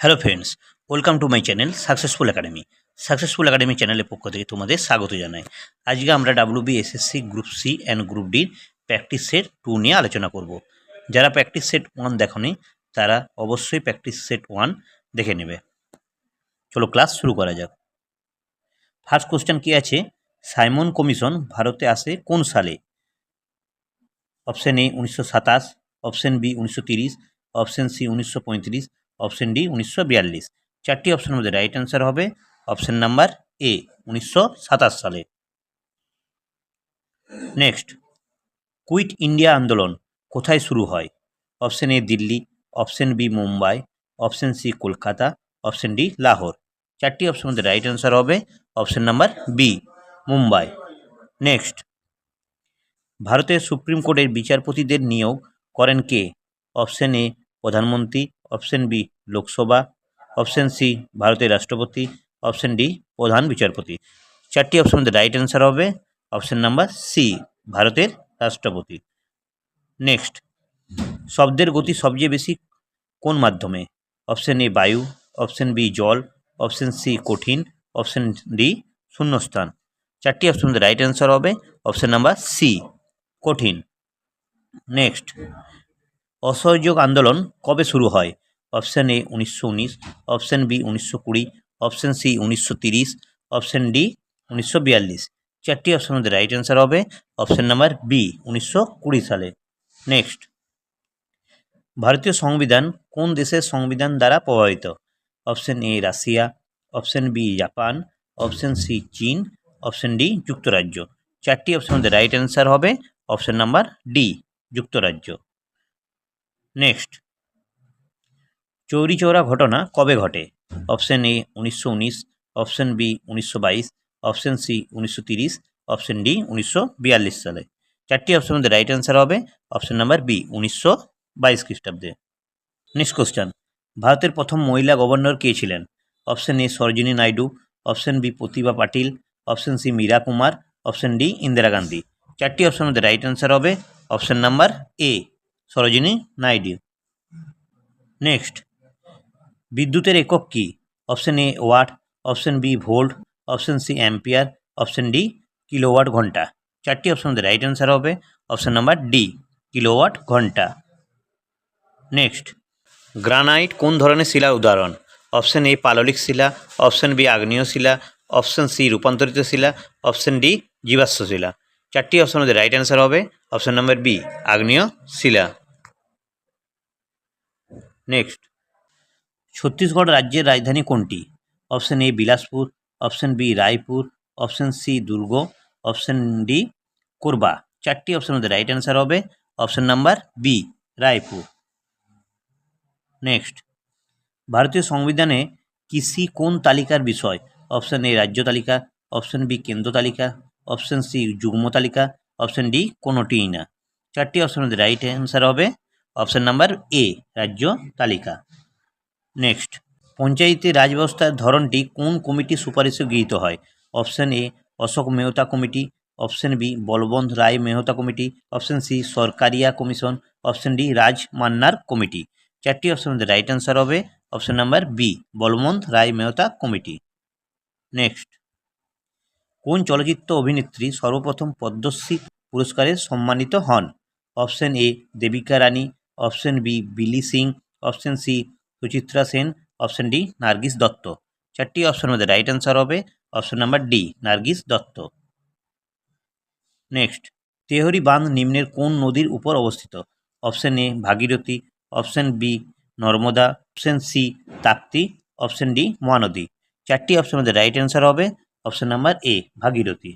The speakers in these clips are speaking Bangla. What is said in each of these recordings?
Hello friends, welcome to my channel successful academy. Successful academy চ্যানেলের পক্ষ থেকে তোমাদের স্বাগত জানাই। আজকে আমরা WB SSC group C and group ডির প্র্যাকটিস সেট 2 নিয়ে আলোচনা করব। যারা প্র্যাকটিস সেট 1 দেখোনি তারা অবশ্যই প্র্যাকটিস সেট 1 দেখে নেবে। চলো ক্লাস শুরু করা যাক। ফার্স্ট কোশ্চেন কি আছে, সাইমন কমিশন ভারতে আসে কোন সালে? Option A 1927, option B 1930, option C 1935, option D 1942। চারটি অপশনের মধ্যে রাইট অ্যান্সার হবে অপশন নাম্বার এ 1927 সালে। নেক্সট, কুইট ইন্ডিয়া আন্দোলন কোথায় শুরু হয়? Option A Delhi, option B Mumbai, option C Kolkata, option D Lahore. চারটি অপশনের মধ্যে রাইট অ্যান্সার হবে option number B Mumbai. Next, ভারতের সুপ্রিম কোর্টের বিচারপতিদের নিয়োগ করেন কে? অপশন এ প্রধানমন্ত্রী, option B Lok Sabha, option C ভারতের রাষ্ট্রপতি, অপশন ডি প্রধান বিচারপতি। চারটি অপশন মধ্যে রাইট অ্যান্সার হবে অপশন নাম্বার সি ভারতের রাষ্ট্রপতি। নেক্সট, শব্দের গতি সবচেয়ে বেশি কোন মাধ্যমে? অপশন এ বায়ু, অপশন বি জল, অপশন সি কঠিন, অপশন ডি শূন্যস্থান। চারটি অপশন মধ্যে রাইট অ্যান্সার হবে অপশন নাম্বার সি কঠিন। নেক্সট, অসহযোগ আন্দোলন কবে শুরু হয়? Option A 1919, option B 1920, option C 1930, option D 1942। চারটি অপশনের মধ্যে রাইট অ্যান্সার হবে অপশন নাম্বার বি 1920 সালে। নেক্সট, ভারতীয় সংবিধান কোন দেশের সংবিধান দ্বারা প্রভাবিত? Option A Russia, option B Japan, option C চীন, অপশন ডি যুক্তরাজ্য। চারটি অপশনের মধ্যে রাইট অ্যান্সার হবে অপশন নাম্বার ডি যুক্তরাজ্য। নেক্সট, চৌরি চৌরা ঘটনা কবে ঘটে? Option A 1919, option B 1922, option C 1930, option D 1942 সালে। চারটি অপশনের মধ্যে রাইট অ্যান্সার হবে অপশন নাম্বার বি 1922 খ্রিস্টাব্দে। নেক্সট কোশ্চেন, ভারতের প্রথম মহিলা গভর্নর কে ছিলেন? Option A Sarojini Naidu, option B Pratibha Patil, option C Meira Kumar, option D Indira Gandhi. চারটি অপশনের মধ্যে রাইট অ্যান্সার হবে option number A Sarojini Naidu. Next, বিদ্যুতের একক কি? Option A watt, option B volt, option C ampere, option D kilowatt ঘন্টা। চারটি অপশন মধ্যে রাইট অ্যান্সার হবে অপশন নাম্বার ডি কিলোওয়াট ঘন্টা। নেক্সট, গ্রানাইট কোন ধরনের শিলার উদাহরণ? অপশন এ পাললিক শিলা, অপশন বি আগ্নেয় শিলা, অপশন সি রূপান্তরিত শিলা, অপশন ডি জীবাশ্ম শিলা। চারটি অপশন মধ্যে রাইট অ্যান্সার হবে অপশন নাম্বার বি আগ্নেয় শিলা। নেক্সট, ছত্তিশগড় রাজ্যের রাজধানী কোনটি? Option A Bilaspur, option B Raipur, option C Durg, option D Korba. চারটি অপশনের মধ্যে রাইট অ্যান্সার হবে option number B Raipur. Next, ভারতীয় সংবিধানে কৃষি কোন তালিকার বিষয়? অপশন এ রাজ্য তালিকা, অপশন বি কেন্দ্র তালিকা, অপশন সি যুগ্ম তালিকা, অপশন ডি কোনোটিই না। চারটি অপশনের মধ্যে রাইট অ্যান্সার হবে অপশন নাম্বার এ রাজ্য তালিকা। নেক্সট, পঞ্চায়েতে রাজ ব্যবস্থার ধরনটি কোন কমিটির সুপারিশে গৃহীত হয়? Option A Ashok Mehta committee, option B Balwant Rai Mehta committee, option C Sarkaria commission, option D Raj Mannar committee. চারটি অপশনের মধ্যে রাইট অ্যান্সার হবে option number B Balwant Rai Mehta committee. Next, কোন চলচ্চিত্র অভিনেত্রী সর্বপ্রথম পদ্মশ্রী পুরস্কারে সম্মানিত হন? Option A Devika Rani, option B Bili Singh, option C Suchitra Sen, option D Nargis Dutt. চারটি অপশনের মধ্যে রাইট অ্যান্সার হবে option number D Nargis Dutt. Next, Tehri বাঁধ নিম্নের কোন নদীর উপর অবস্থিত? Option A Bhagirathi, option B Narmada, option C Tapti, option D Mahanadi. চারটি অপশনের মধ্যে রাইট অ্যান্সার হবে option number A Bhagirathi.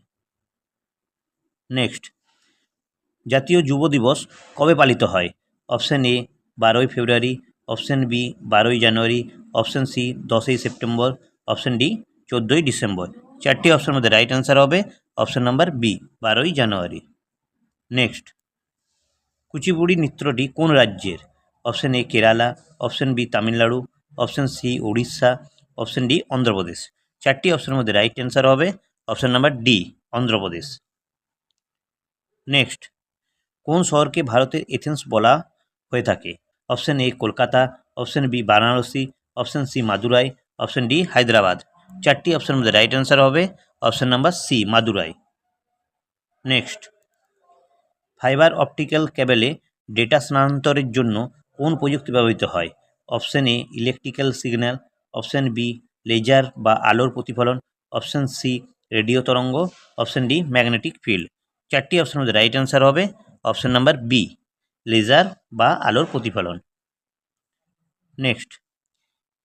Next, জাতীয় যুব দিবস কবে পালিত হয়? অপশন এ 12ই ফেব্রুয়ারি, অপশন বি 12ই জানুয়ারি, অপশন সি 10ই সেপ্টেম্বর, অপশন ডি 14ই ডিসেম্বর। চারটি অপশনের মধ্যে রাইট অ্যান্সার হবে অপশন নাম্বার বি 12ই জানুয়ারি। নেক্সট, কুচিপুড়ি নৃত্যটি কোন রাজ্যের? Option A Kerala, option B Tamil Nadu, option C Orissa, option D Andhra Pradesh. চারটি অপশনের মধ্যে রাইট অ্যান্সার হবে option number D Andhra Pradesh. Next, কোন শহরকে ভারতের এথেন্স বলা হয়ে থাকে? Option A Kolkata, option B Varanasi, option C Madurai, option D Hyderabad. চারটি অপশনের মধ্যে রাইট অ্যান্সার হবে option number C Madurai. Next, fibre optical কেবলে ডেটা স্থানান্তরের জন্য কোন প্রযুক্তি ব্যবহৃত হয়? Option A electrical signal, option B laser বা আলোর প্রতিফলন, অপশন সি রেডিও তরঙ্গ, অপশন ডি ম্যাগনেটিক ফিল্ড। চারটি অপশনের মধ্যে রাইট অ্যান্সার হবে অপশন নাম্বার বি লেজার বা আলোর প্রতিফলন। নেক্সট,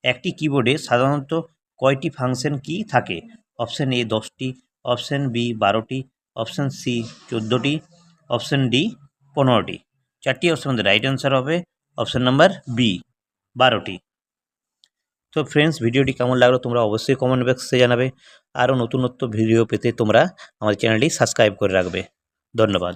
একটি কিবোর্ডে সাধারণত কয়টি ফাংশন কি থাকে? অপশন এ 10টি, অপশন বি 12টি, অপশন সি 14টি, অপশন ডি 15টি। চারটি অপশনের মধ্যে রাইট অ্যান্সার হবে অপশন নাম্বার বি 12টি। তো ফ্রেন্ডস, ভিডিওটি কেমন লাগলো তোমরা অবশ্যই কমেন্ট বক্সে জানাবে। আরও নতুন নতুন ভিডিও পেতে তোমরা আমার চ্যানেলটি সাবস্ক্রাইব করে রাখবে। ধন্যবাদ।